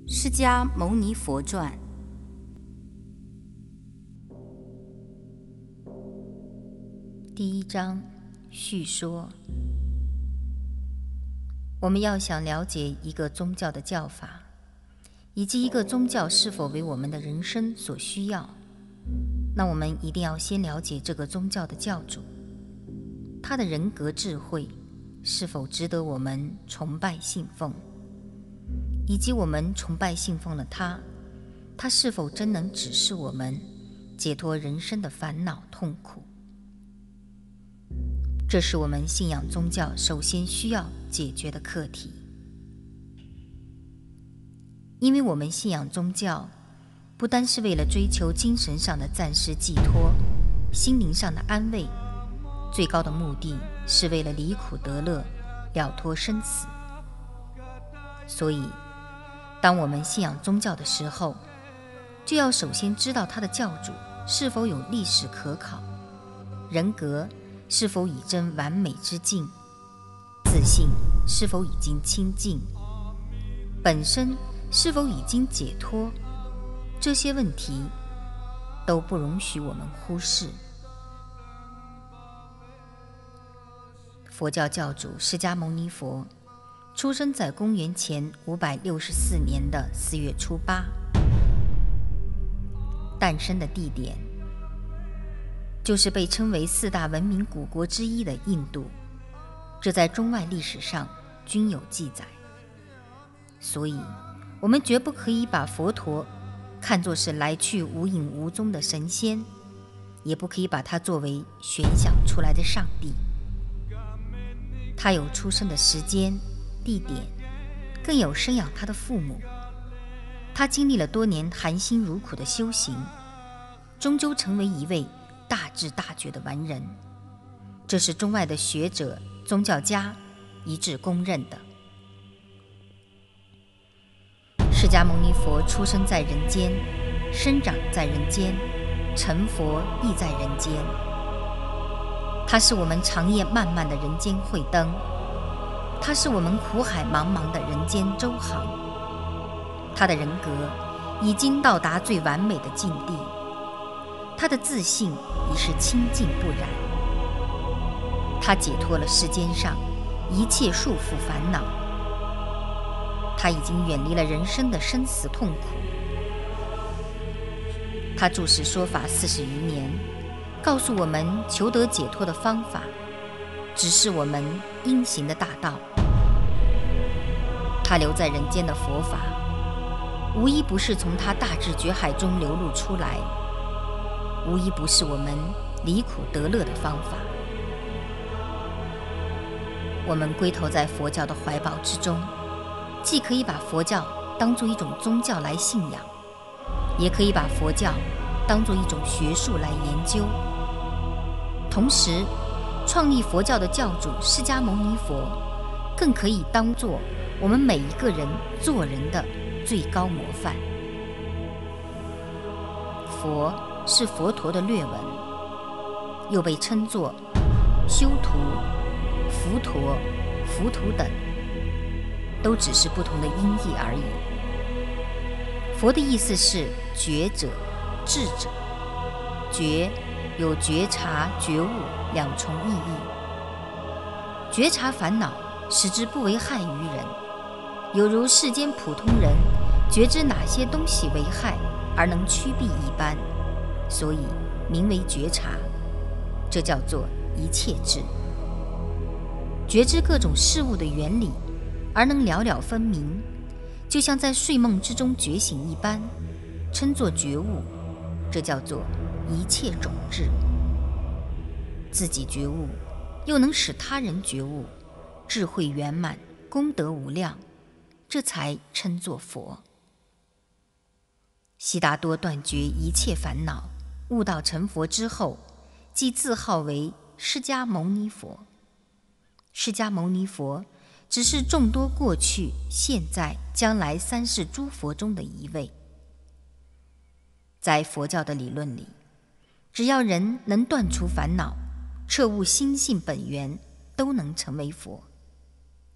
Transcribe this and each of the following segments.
释迦牟尼佛传第1章叙说。我们要想了解一个宗教的教法，以及一个宗教是否为我们的人生所需要，那我们一定要先了解这个宗教的教主，他的人格智慧是否值得我们崇拜信奉，以及我们崇拜信奉了他是否真能指示我们解脱人生的烦恼痛苦。这是我们信仰宗教首先需要解决的课题。因为我们信仰宗教不单是为了追求精神上的暂时寄托，心灵上的安慰，最高的目的是为了离苦得乐，了脱生死。所以当我们信仰宗教的时候，就要首先知道他的教主是否有历史可考，人格是否已臻完美之境，自信是否已经清净，本身是否已经解脱，这些问题都不容许我们忽视。佛教教主释迦牟尼佛出生在公元前564年的4月初8，诞生的地点就是被称为4大文明古国之一的印度，这在中外历史上均有记载。所以我们绝不可以把佛陀看作是来去无影无踪的神仙，也不可以把他作为悬想出来的上帝。他有出生的时间地点，更有生养他的父母。他经历了多年含辛茹苦的修行，终究成为一位大智大觉的完人，这是中外的学者宗教家一致公认的。释迦牟尼佛出生在人间，生长在人间，成佛亦在人间。他是我们长夜漫漫的人间慧灯，他是我们苦海茫茫的人间舟航。他的人格已经到达最完美的境地，他的自信已是清净不染，他解脱了世间上一切束缚烦恼，他已经远离了人生的生死痛苦。他住世说法40余年，告诉我们求得解脱的方法，指示我们应行的大道。他留在人间的佛法，无一不是从他大智觉海中流露出来，无一不是我们离苦得乐的方法。我们归投在佛教的怀抱之中，既可以把佛教当作一种宗教来信仰，也可以把佛教当作一种学术来研究。同时，创立佛教的教主释迦牟尼佛更可以当作我们每一个人做人的最高模范。佛是佛陀的略文，又被称作修图、浮陀、浮屠等，都只是不同的音译而已。佛的意思是觉者、智者，觉有觉察、觉悟2重意义。觉察烦恼，使之不为害于人，有如世间普通人觉知哪些东西为害而能趋避一般，所以名为觉察，这叫做一切智。觉知各种事物的原理而能了了分明，就像在睡梦之中觉醒一般，称作觉悟，这叫做一切种智。自己觉悟，又能使他人觉悟，智慧圆满，功德无量，这才称作佛。悉达多断绝一切烦恼，悟道成佛之后，即自号为释迦牟尼佛。释迦牟尼佛只是众多过去、现在、将来3世诸佛中的一位。在佛教的理论里，只要人能断除烦恼，彻悟心性本源，都能成为佛。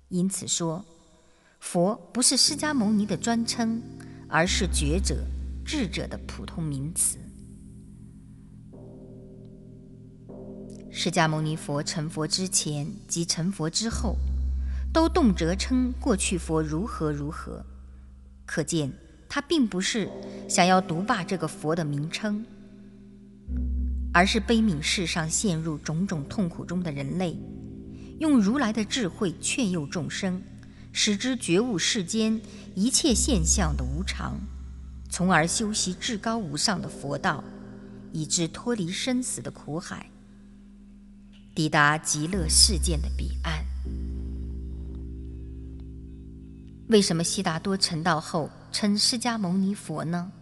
因此说，佛不是释迦牟尼的专称，而是觉者、智者的普通名词。释迦牟尼佛成佛之前及成佛之后，都动辄称过去佛如何如何，可见他并不是想要独霸这个佛的名称，而是悲悯世上陷入种种痛苦中的人类，用如来的智慧劝诱众生，使之觉悟世间一切现象的无常，从而修习至高无上的佛道，以致脱离生死的苦海，抵达极乐世界的彼岸。为什么悉达多成道后称释迦牟尼佛呢？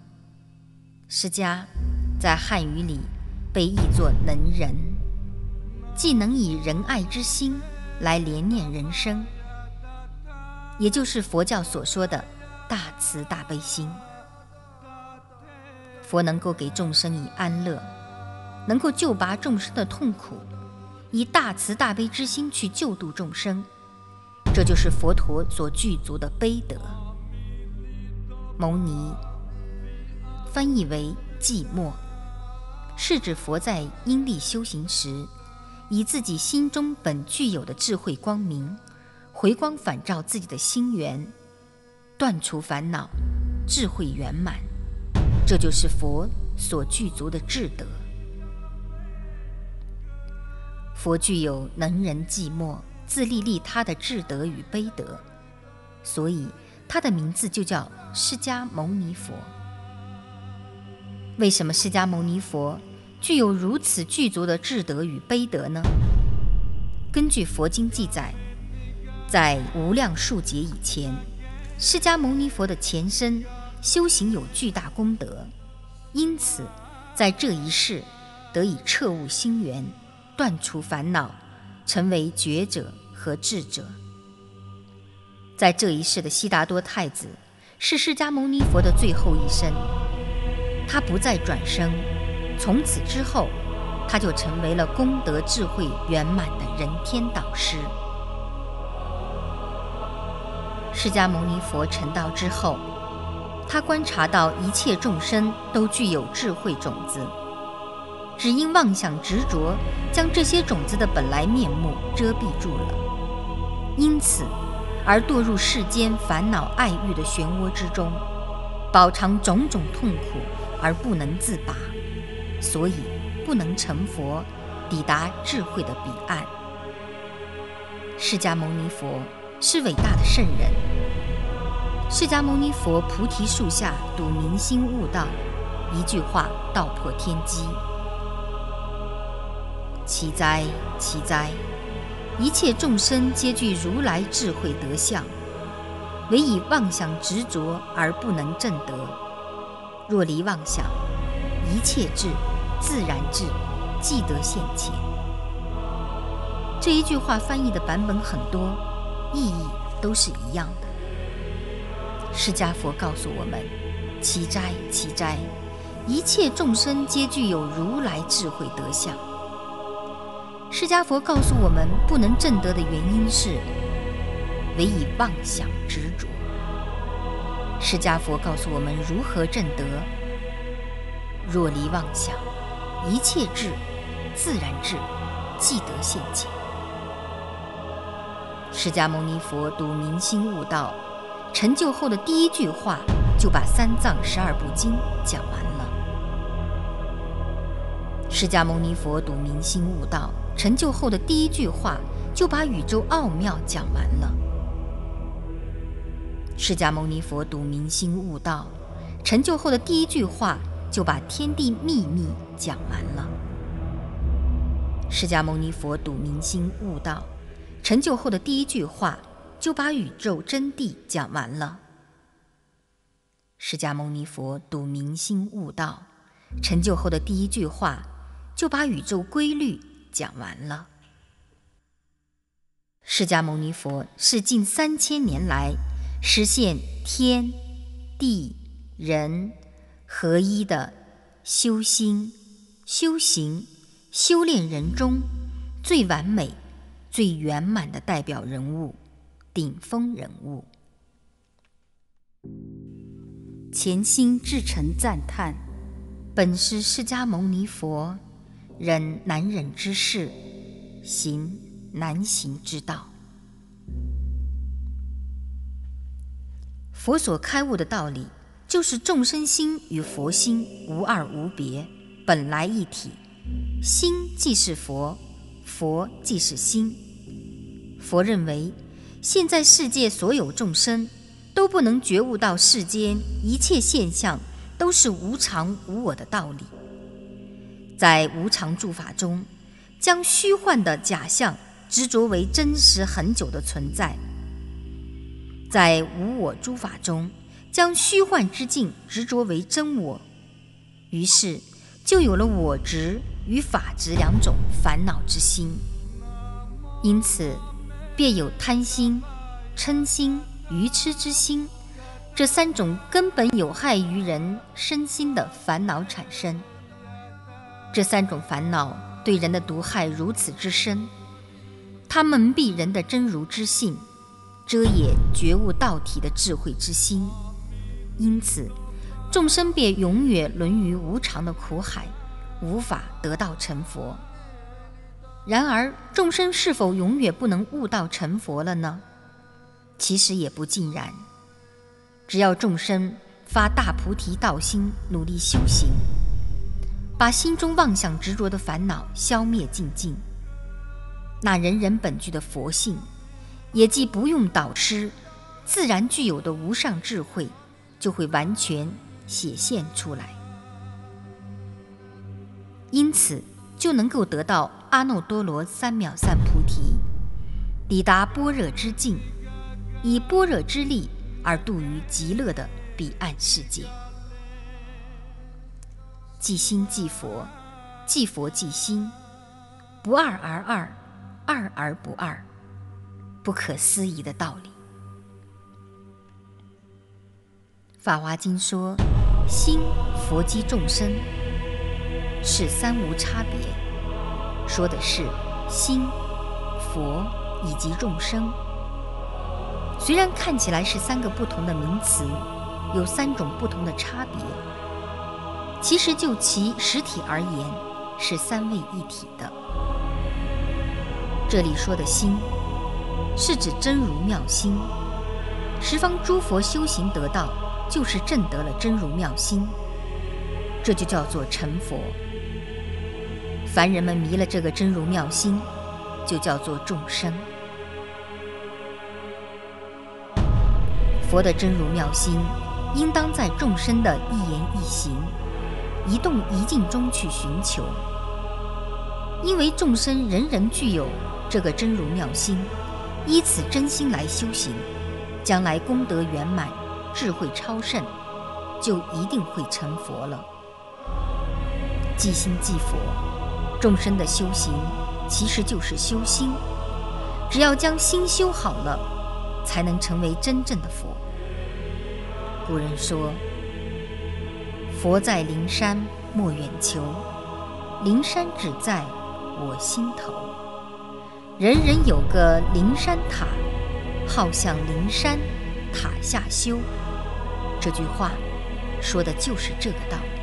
释迦在汉语里被译作能仁，既能以仁爱之心来怜念人生，也就是佛教所说的大慈大悲心。佛能够给众生以安乐，能够救拔众生的痛苦，以大慈大悲之心去救度众生，这就是佛陀所具足的悲德。牟尼翻译为寂寞，是指佛在因地修行时，以自己心中本具有的智慧光明，回光返照自己的心源，断除烦恼，智慧圆满，这就是佛所具足的智德。佛具有能仁寂寞、自利利他的智德与悲德，所以他的名字就叫释迦牟尼佛。为什么释迦牟尼佛具有如此具足的智德与悲德呢？根据佛经记载，在无量数劫以前，释迦牟尼佛的前身修行有巨大功德，因此在这一世得以彻悟心源，断除烦恼，成为觉者和智者。在这一世的悉达多太子是释迦牟尼佛的最后一生，他不再转生，从此之后他就成为了功德智慧圆满的人天导师。释迦牟尼佛成道之后，他观察到一切众生都具有智慧种子，只因妄想执着将这些种子的本来面目遮蔽住了，因此而堕入世间烦恼爱欲的漩涡之中，饱尝种种痛苦而不能自拔，所以不能成佛，抵达智慧的彼岸。释迦牟尼佛是伟大的圣人，释迦牟尼佛菩提树下睹明心悟道，一句话道破天机。奇哉奇哉，一切众生皆具如来智慧德相，唯以妄想执着而不能证得。若离妄想，一切智自然智，即得现前。这一句话翻译的版本很多，意义都是一样的。释迦佛告诉我们：奇哉奇哉，一切众生皆具有如来智慧德相。释迦佛告诉我们，不能证得的原因是唯以妄想执着。释迦佛告诉我们如何证得：若离妄想，一切智自然智，即得现前。释迦牟尼佛睹明心悟道，成就后的第一句话就把三藏12部经讲完了。释迦牟尼佛睹明心悟道，成就后的第一句话就把宇宙奥妙讲完了。释迦牟尼佛睹明心悟道，成就后的第一句话就把天地秘密讲完了。释迦牟尼佛睹明心悟道，成就后的第一句话就把宇宙真谛讲完了。释迦牟尼佛睹明心悟道，成就后的第一句话就把宇宙规律讲完了。释迦牟尼佛是近3000年来实现天地人合一的修心、修行、修炼人中最完美、最圆满的代表人物、顶峰人物。潜心至诚赞叹，本师释迦牟尼佛，忍难忍之事，行难行之道。佛所开悟的道理，就是众生心与佛心无二无别，本来一体。心即是佛，佛即是心。佛认为，现在世界所有众生都不能觉悟到世间一切现象都是无常无我的道理。在无常诸法中，将虚幻的假象执着为真实很久的存在；在无我诸法中，将虚幻之境执着为真我，于是就有了我执与法执两种烦恼之心。因此便有贪心、嗔心、愚痴之心，这三种根本有害于人身心的烦恼产生。这三种烦恼对人的毒害如此之深，它蒙蔽人的真如之性，遮掩觉悟道体的智慧之心，因此众生便永远沦于无常的苦海，无法得道成佛。然而众生是否永远不能悟道成佛了呢？其实也不尽然。只要众生发大菩提道心，努力修行，把心中妄想执着的烦恼消灭净尽，那人人本具的佛性，也即不用导师，自然具有的无上智慧，就会完全显现出来。因此就能够得到阿耨多罗三藐三菩提，抵达般若之境，以般若之力而度于极乐的彼岸世界。即心即佛，即佛即心，不二而二，二而不二，不可思议的道理。法华经说，心佛即众生，是三无差别，说的是心、佛以及众生。虽然看起来是三个不同的名词，有三种不同的差别，其实就其实体而言，是三位一体的。这里说的心，是指真如妙心。十方诸佛修行得道，就是证得了真如妙心，这就叫做成佛。凡人们迷了这个真如妙心，就叫做众生。佛的真如妙心，应当在众生的一言一行、一动一静中去寻求。因为众生人人具有这个真如妙心，依此真心来修行，将来功德圆满，智慧超胜，就一定会成佛了。即心即佛，众生的修行其实就是修心，只要将心修好了，才能成为真正的佛。古人说，佛在灵山莫远求，灵山只在我心头。人人有个灵山塔，好向灵山塔下修。这句话说的就是这个道理。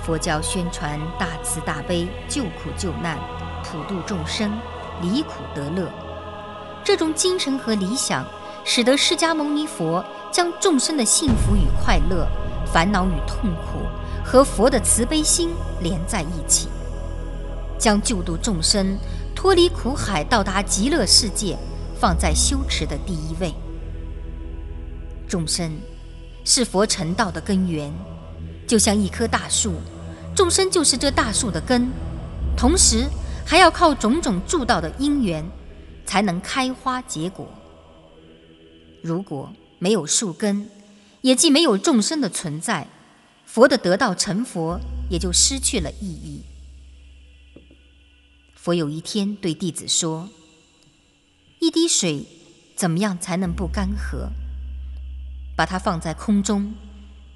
佛教宣传大慈大悲，救苦救难，普度众生，离苦得乐。这种精神和理想，使得释迦牟尼佛将众生的幸福与快乐、烦恼与痛苦和佛的慈悲心连在一起，将救度众生脱离苦海到达极乐世界放在修持的第一位。众生是佛成道的根源，就像一棵大树，众生就是这大树的根，同时还要靠种种助道的因缘才能开花结果。如果没有树根，也即没有众生的存在，佛的得道成佛也就失去了意义。佛有一天对弟子说，一滴水怎么样才能不干涸？把它放在空中，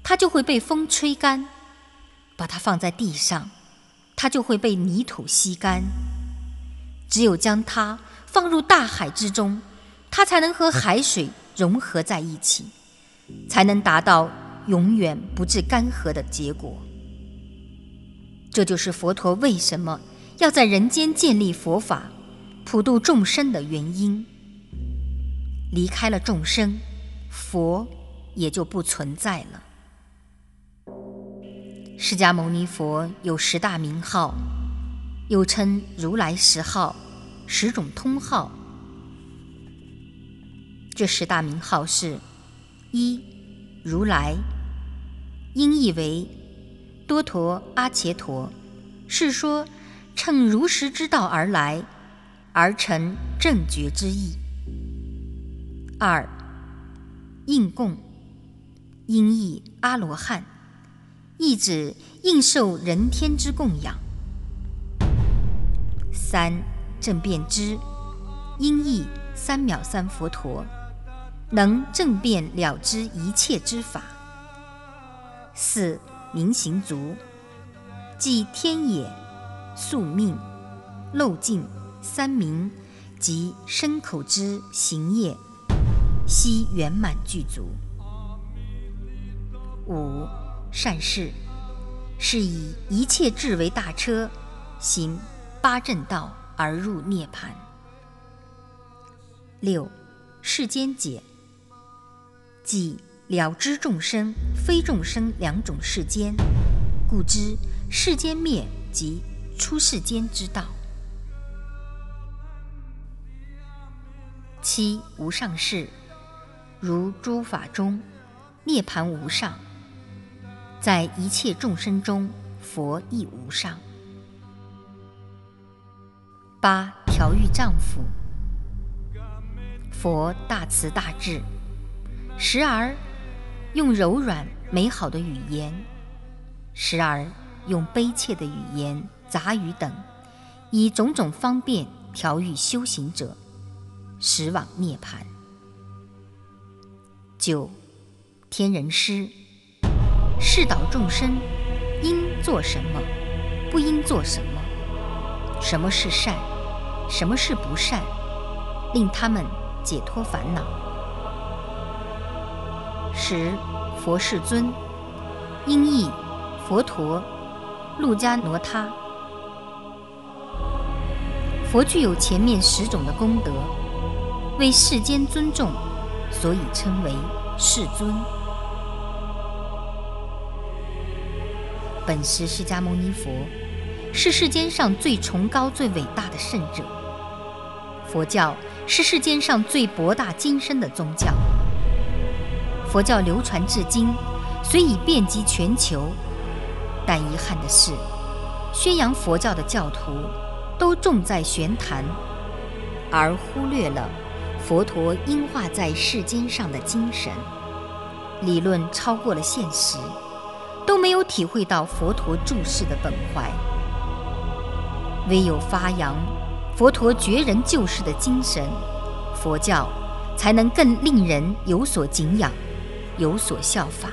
它就会被风吹干；把它放在地上，它就会被泥土吸干。只有将它放入大海之中，它才能和海水融合在一起，才能达到永远不致干涸的结果。这就是佛陀为什么要在人间建立佛法，普度众生的原因。离开了众生，佛也就不存在了。释迦牟尼佛有10大名号，又称如来10号、10种通号。这10大名号是：一、如来，音译为多陀阿伽陀，是说乘如实之道而来，而成正觉之意。二、应供，音译阿罗汉，意指应受人天之供养。三、正遍知，音译三藐三佛陀，能正遍了知一切之法。四、明行足，即天野、宿命、漏尽、三明及身口之行业，悉圆满具足。五、善事，是以一切智为大车，行八正道而入涅槃。六、世间解，即了知众生非众生2种世间，故知世间灭即出世间之道。七、无上士，如诸法中涅槃无上，在一切众生中佛亦无上。八、调御丈夫，佛大慈大智，时而用柔软美好的语言，时而用悲切的语言、杂语等，以种种方便调御修行者，使往涅槃。九、天人师，示导众生应做什么，不应做什么，什么是善，什么是不善，令他们解脱烦恼。十、佛世尊，音译佛陀、路迦罗他。佛具有前面10种的功德，为世间尊重，所以称为世尊。本师释迦牟尼佛是世间上最崇高、最伟大的圣者。佛教是世间上最博大精深的宗教。佛教流传至今，虽已遍及全球，但遗憾的是，宣扬佛教的教徒都重在玄谈，而忽略了佛陀应化在世间上的精神。理论超过了现实，都没有体会到佛陀注释的本怀。唯有发扬佛陀绝人救世的精神，佛教才能更令人有所敬仰，有所效法。